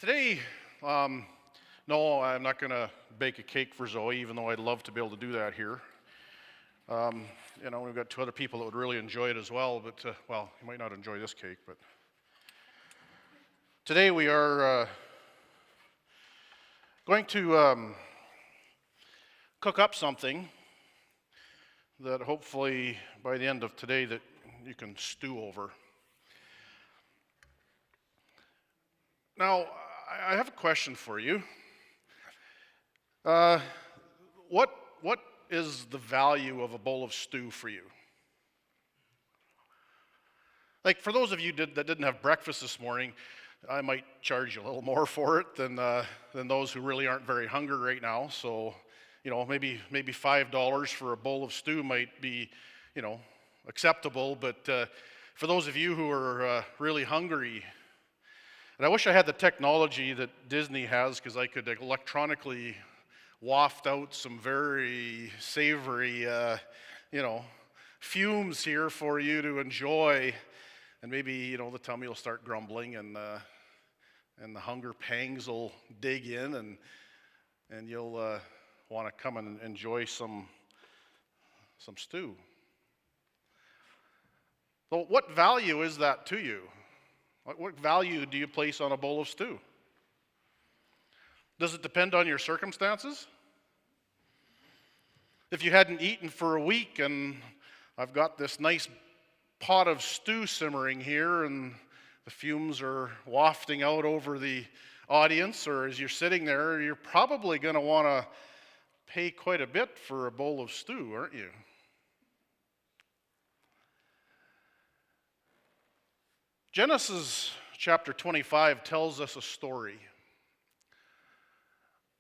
Today, no, I'm not going to bake a cake for Zoe, even though I'd love to be able to do that here. We've got two other people that would really enjoy it as well, but, you might not enjoy this cake, but today we are going to cook up something that hopefully by the end of today that you can stew over. Now, I have a question for you. What is the value of a bowl of stew for you? Like, for those of you that didn't have breakfast this morning, I might charge you a little more for it than those who really aren't very hungry right now. So, maybe $5 for a bowl of stew might be, acceptable. But for those of you who are really hungry, and I wish I had the technology that Disney has, because I could electronically waft out some very savory, fumes here for you to enjoy, and maybe the tummy will start grumbling, and the hunger pangs will dig in, and you'll want to come and enjoy some stew. So, what value is that to you? What value do you place on a bowl of stew? Does it depend on your circumstances? If you hadn't eaten for a week and I've got this nice pot of stew simmering here and the fumes are wafting out over the audience, or as you're sitting there, you're probably going to want to pay quite a bit for a bowl of stew, aren't you? Genesis chapter 25 tells us a story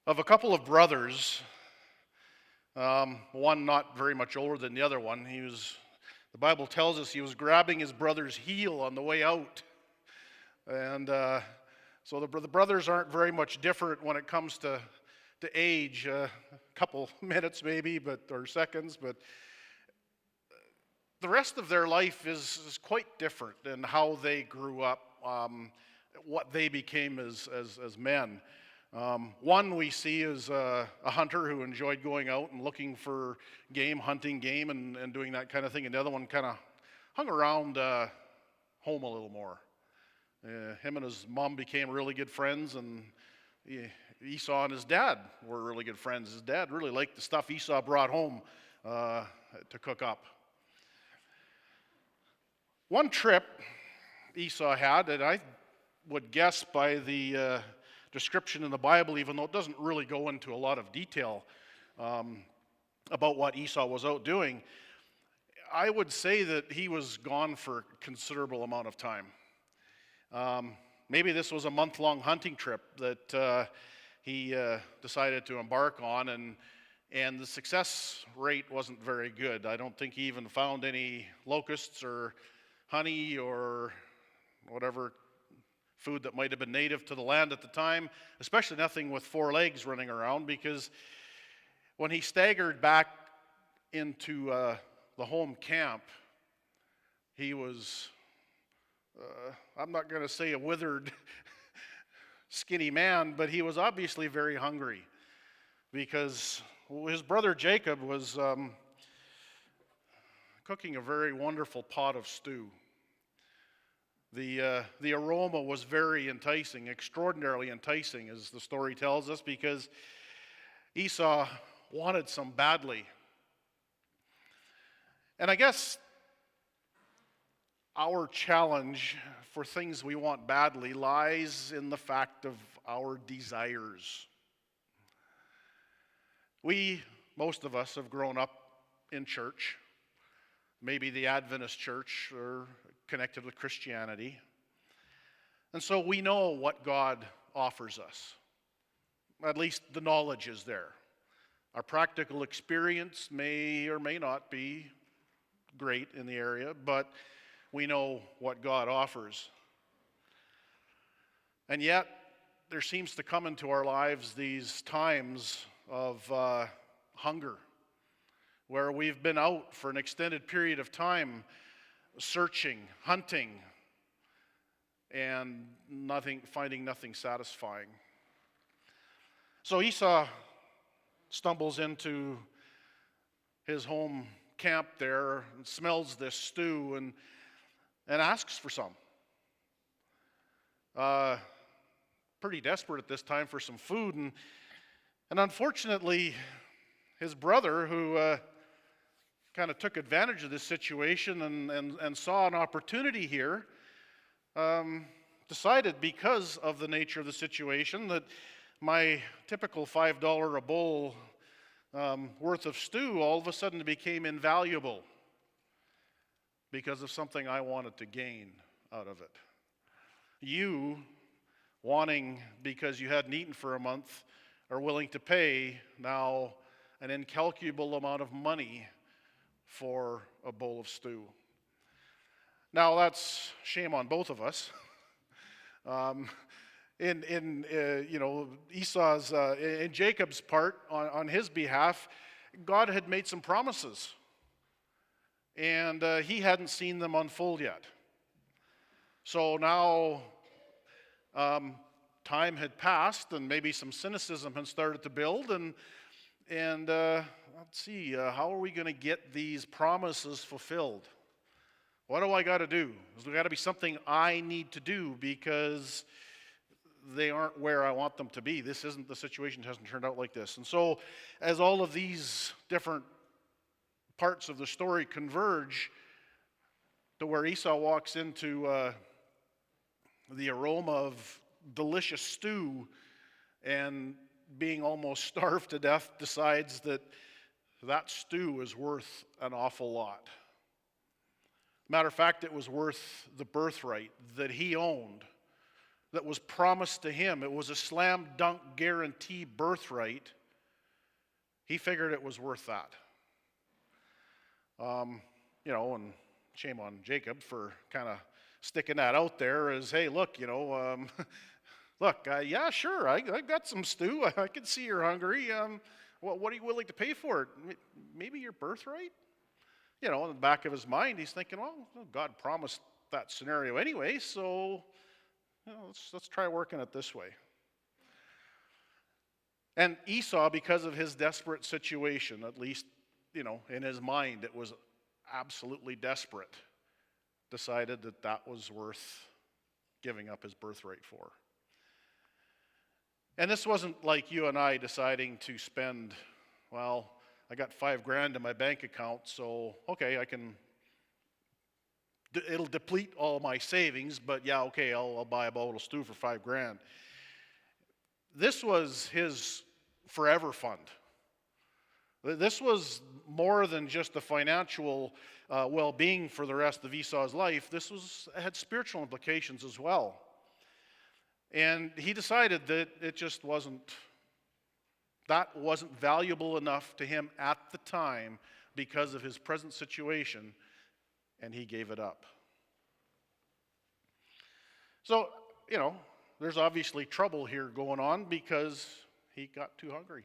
of a couple of brothers, one not very much older than the other one. The Bible tells us he was grabbing his brother's heel on the way out. And so the brothers aren't very much different when it comes to age, a couple minutes maybe, or seconds, but the rest of their life is quite different in how they grew up, what they became as men. One we see is a hunter who enjoyed going out and looking for game, hunting game, and doing that kind of thing. And the other one kind of hung around home a little more. Him and his mom became really good friends, and Esau and his dad were really good friends. His dad really liked the stuff Esau brought home to cook up. One trip Esau had, and I would guess by the description in the Bible, even though it doesn't really go into a lot of detail about what Esau was out doing, I would say that he was gone for a considerable amount of time. Maybe this was a month-long hunting trip that he decided to embark on, and the success rate wasn't very good. I don't think he even found any locusts or honey or whatever food that might have been native to the land at the time, especially nothing with four legs running around, because when he staggered back into the home camp, he was, I'm not going to say a withered, skinny man, but he was obviously very hungry, because his brother Jacob was cooking a very wonderful pot of stew. The aroma was very enticing, extraordinarily enticing, as the story tells us, because Esau wanted some badly. And I guess our challenge for things we want badly lies in the fact of our desires. Most of us have grown up in church, maybe the Adventist church or connected with Christianity. And so we know what God offers us. At least the knowledge is there. Our practical experience may or may not be great in the area, but we know what God offers. And yet, there seems to come into our lives these times of hunger, where we've been out for an extended period of time searching, hunting, and finding nothing satisfying. So Esau stumbles into his home camp there and smells this stew and asks for some. Pretty desperate at this time for some food, and unfortunately, his brother, who kind of took advantage of this situation and saw an opportunity here, decided, because of the nature of the situation, that my typical $5 a bowl worth of stew all of a sudden became invaluable because of something I wanted to gain out of it. You, wanting, because you hadn't eaten for a month, are willing to pay now an incalculable amount of money for a bowl of stew. Now that's shame on both of us. Esau's, in Jacob's part, on his behalf, God had made some promises, and he hadn't seen them unfold yet. So now time had passed, and maybe some cynicism had started to build, and let's see, how are we going to get these promises fulfilled? What do I got to do? There's got to be something I need to do because they aren't where I want them to be. This isn't the situation, hasn't turned out like this. And so as all of these different parts of the story converge to where Esau walks into the aroma of delicious stew and, being almost starved to death, decides that stew is worth an awful lot. Matter of fact, it was worth the birthright that he owned, that was promised to him. It was a slam dunk guarantee birthright. He figured it was worth that. And shame on Jacob for kind of sticking that out there as, hey, look, yeah, sure, I got some stew. I can see you're hungry. What are you willing to pay for it? Maybe your birthright? In the back of his mind, he's thinking, well, God promised that scenario anyway, so let's try working it this way. And Esau, because of his desperate situation, at least, in his mind, it was absolutely desperate, decided that was worth giving up his birthright for. And this wasn't like you and I deciding to spend, well, I got $5,000 in my bank account, so okay, it'll deplete all my savings, but yeah, okay, I'll buy a bowl of stew for $5,000. This was his forever fund. This was more than just the financial well-being for the rest of Esau's life. This had spiritual implications as well. And he decided that it just wasn't valuable enough to him at the time because of his present situation, and he gave it up. So, there's obviously trouble here going on because he got too hungry.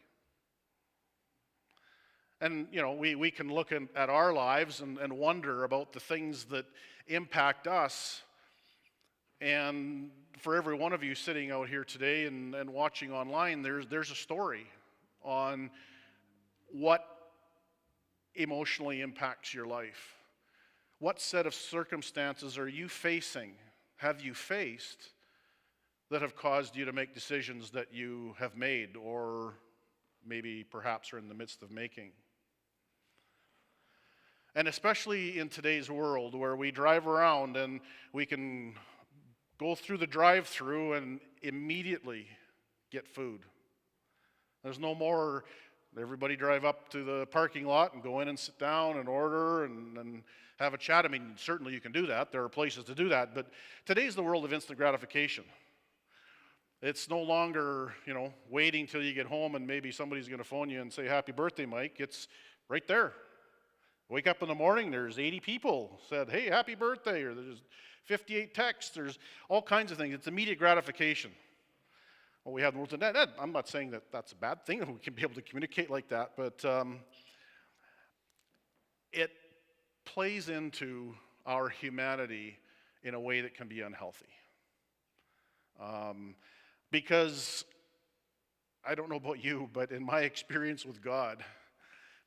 And, we can look at our lives and wonder about the things that impact us. And for every one of you sitting out here today and watching online, there's a story on what emotionally impacts your life. What set of circumstances are you facing, have you faced, that have caused you to make decisions that you have made or maybe perhaps are in the midst of making? And especially in today's world where we drive around and we can go through the drive-through and immediately get food. There's no more everybody drive up to the parking lot and go in and sit down and order and have a chat. I mean, certainly you can do that. There are places to do that. But today's the world of instant gratification. It's no longer, waiting till you get home and maybe somebody's going to phone you and say, happy birthday, Mike. It's right there. Wake up in the morning, there's 80 people said, hey, happy birthday, or there's 58 texts, there's all kinds of things. It's immediate gratification. Well, we have the world of that. I'm not saying that that's a bad thing, we can be able to communicate like that, but it plays into our humanity in a way that can be unhealthy. Because I don't know about you, but in my experience with God,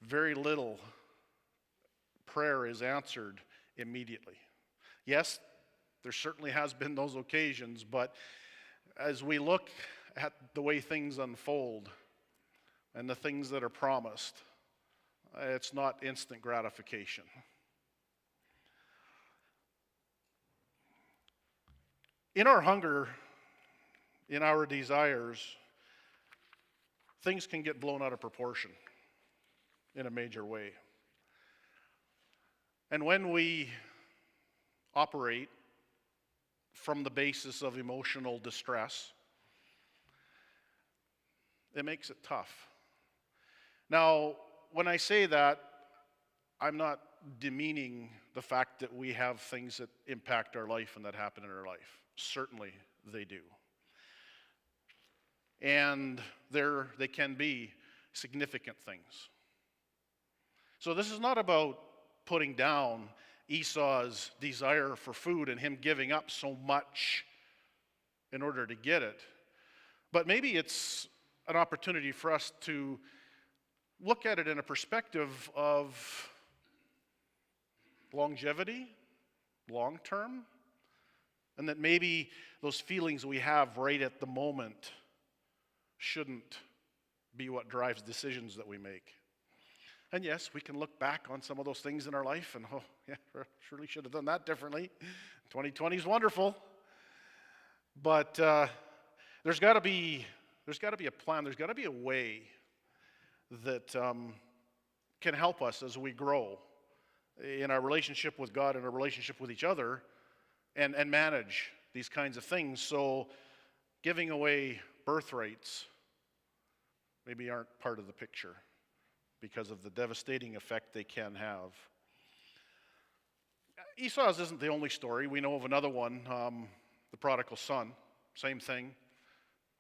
very little prayer is answered immediately. Yes, there certainly has been those occasions, but as we look at the way things unfold and the things that are promised, it's not instant gratification. In our hunger, in our desires, things can get blown out of proportion in a major way. And when we operate from the basis of emotional distress, it makes it tough. Now, when I say that, I'm not demeaning the fact that we have things that impact our life and that happen in our life. Certainly they do. And they can be significant things. So this is not about putting down Esau's desire for food and him giving up so much in order to get it. But maybe it's an opportunity for us to look at it in a perspective of longevity, long term, and that maybe those feelings we have right at the moment shouldn't be what drives decisions that we make. And yes, we can look back on some of those things in our life and, oh, yeah, surely should have done that differently. 2020 is wonderful. But there's got to be a plan. There's got to be a way that can help us as we grow in our relationship with God and our relationship with each other and manage these kinds of things. So giving away birthrights maybe aren't part of the picture because of the devastating effect they can have. Esau's isn't the only story. We know of another one, the prodigal son. Same thing.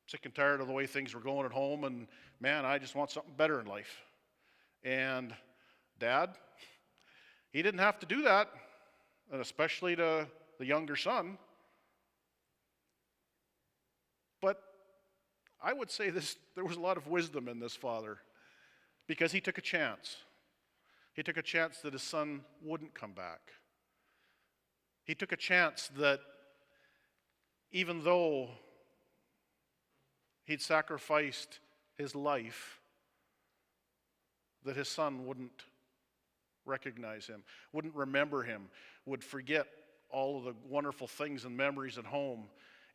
Sick and tired of the way things were going at home, and man, I just want something better in life. And Dad, he didn't have to do that, and especially to the younger son. But I would say there was a lot of wisdom in this father because he took a chance. He took a chance that his son wouldn't come back. He took a chance that even though he'd sacrificed his life, that his son wouldn't recognize him, wouldn't remember him, would forget all of the wonderful things and memories at home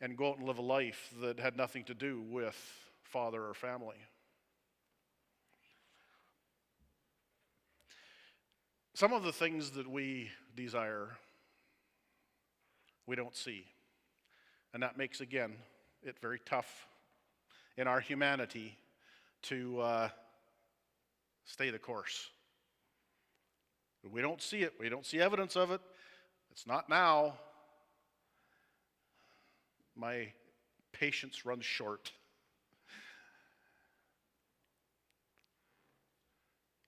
and go out and live a life that had nothing to do with father or family. Some of the things that we desire, we don't see. And that makes, again, it very tough in our humanity to stay the course. We don't see it. We don't see evidence of it. It's not now. My patience runs short.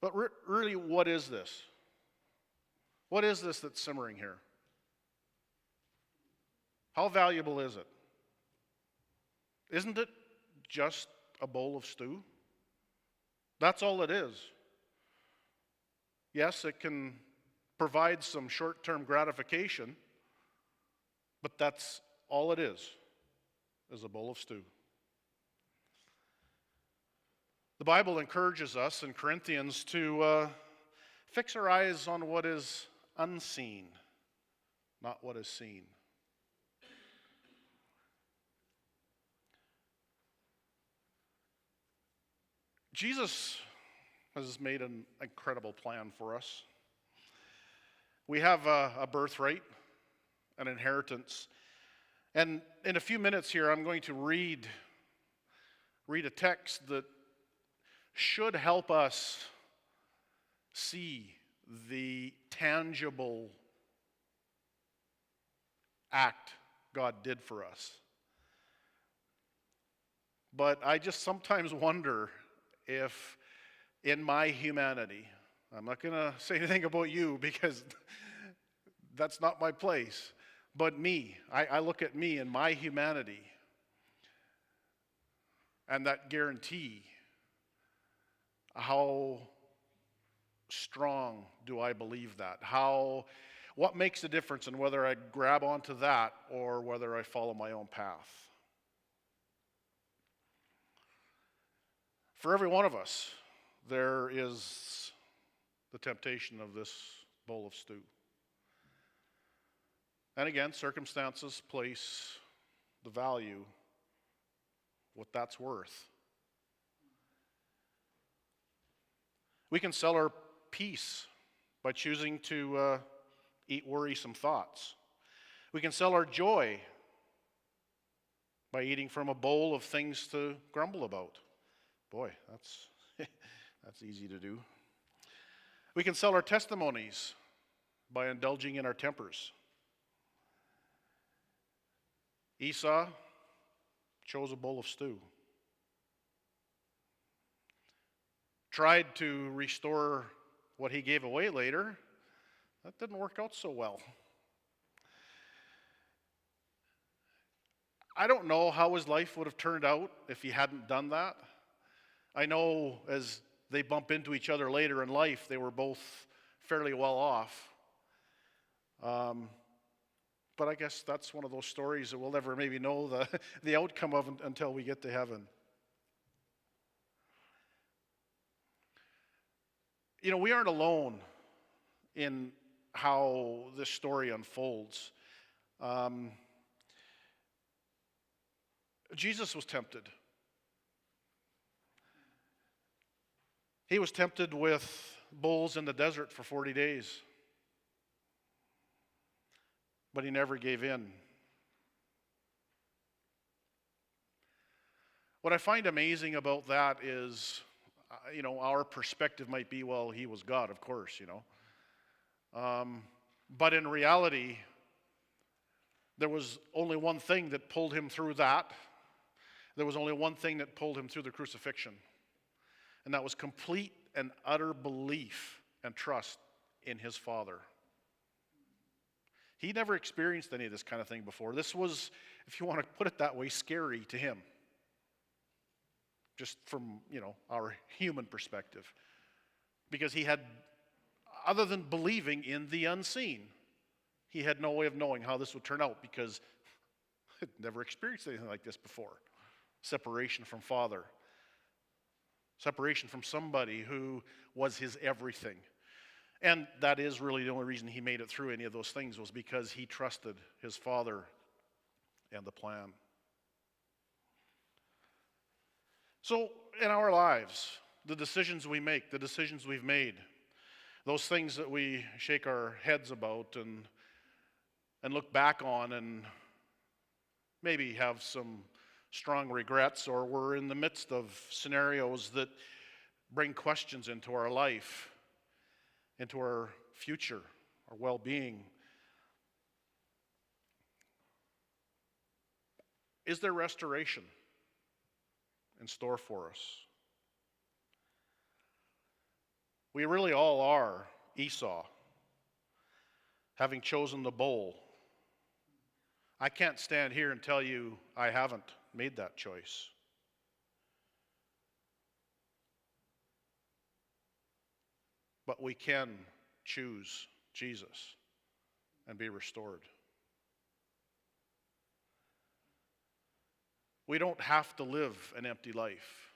But really, what is this? What is this that's simmering here? How valuable is it? Isn't it just a bowl of stew? That's all it is. Yes, it can provide some short-term gratification, but that's all it is a bowl of stew. The Bible encourages us in Corinthians to fix our eyes on what is unseen, not what is seen. Jesus has made an incredible plan for us. We have a birthright, an inheritance. And in a few minutes here, I'm going to read a text that should help us see the tangible act God did for us. But I just sometimes wonder if in my humanity, I'm not going to say anything about you because that's not my place, but me, I look at me and my humanity, and that guarantee, how strong do I believe that? What makes the difference in whether I grab onto that or whether I follow my own path? For every one of us, there is the temptation of this bowl of stew. And again, circumstances place the value, what that's worth. We can sell our peace by choosing to eat worrisome thoughts. We can sell our joy by eating from a bowl of things to grumble about. Boy, that's easy to do. We can sell our testimonies by indulging in our tempers. Esau chose a bowl of stew. Tried to restore what he gave away later. That didn't work out so well. I don't know how his life would have turned out if he hadn't done that. I know as they bump into each other later in life, they were both fairly well off. But I guess that's one of those stories that we'll never maybe know the outcome of until we get to heaven. You know, we aren't alone in how this story unfolds. Jesus was tempted. He was tempted with bulls in the desert for 40 days. But he never gave in. What I find amazing about that is, our perspective might be, well, he was God, of course, But in reality, there was only one thing that pulled him through that. There was only one thing that pulled him through the crucifixion. And that was complete and utter belief and trust in his Father. He never experienced any of this kind of thing before. This was, if you want to put it that way, scary to him. Just from, our human perspective. Because he had, other than believing in the unseen, he had no way of knowing how this would turn out because he'd never experienced anything like this before. Separation from Father. Separation from somebody who was his everything. And that is really the only reason he made it through any of those things was because he trusted his Father and the plan. So in our lives, the decisions we make, the decisions we've made, those things that we shake our heads about and look back on and maybe have some strong regrets, or we're in the midst of scenarios that bring questions into our life, into our future, our well-being. Is there restoration in store for us? We really all are Esau, having chosen the bowl. I can't stand here and tell you I haven't made that choice. But we can choose Jesus and be restored. We don't have to live an empty life.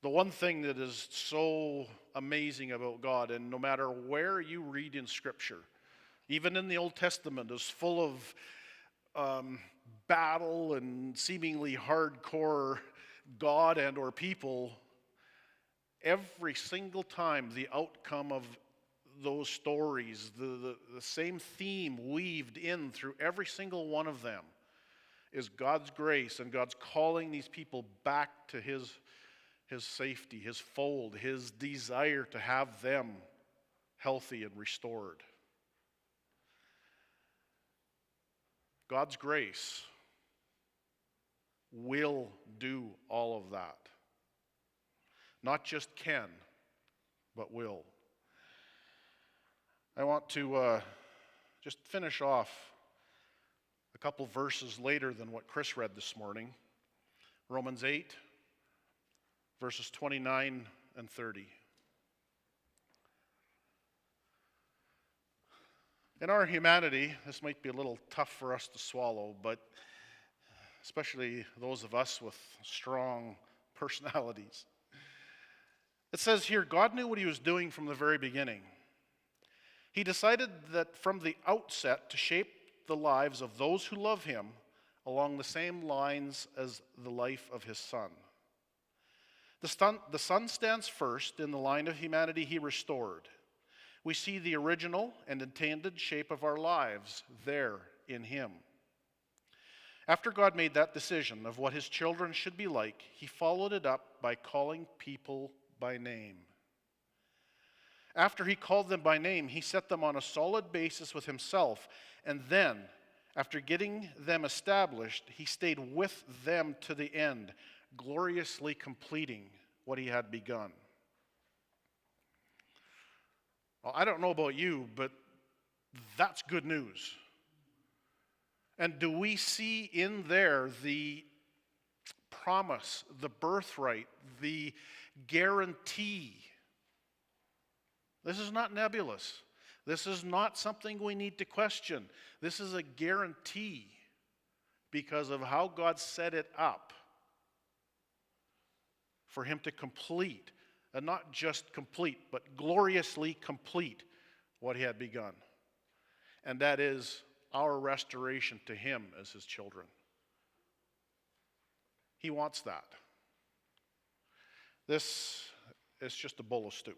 The one thing that is so amazing about God, and no matter where you read in Scripture, even in the Old Testament, is full of battle and seemingly hardcore God and or people. Every single time the outcome of those stories, the same theme weaved in through every single one of them is God's grace and God's calling these people back to his safety, his fold, his desire to have them healthy and restored. God's grace will do all of that. Not just can, but will. I want to just finish off a couple verses later than what Chris read this morning. Romans 8, verses 29 and 30. In our humanity, this might be a little tough for us to swallow, but especially those of us with strong personalities. It says here, God knew what he was doing from the very beginning. He decided that from the outset to shape the lives of those who love him along the same lines as the life of his Son. The Son stands first in the line of humanity he restored. We see the original and intended shape of our lives there in him. After God made that decision of what his children should be like, he followed it up by calling people by name. After he called them by name, he set them on a solid basis with himself, and then, after getting them established, he stayed with them to the end, gloriously completing what he had begun. Well, I don't know about you, but that's good news. And do we see in there the promise, the birthright, the guarantee? This is not nebulous. This is not something we need to question. This is a guarantee because of how God set it up for him to complete, and not just complete, but gloriously complete what he had begun. And that is our restoration to him as his children. He wants that. This is just a bowl of stew.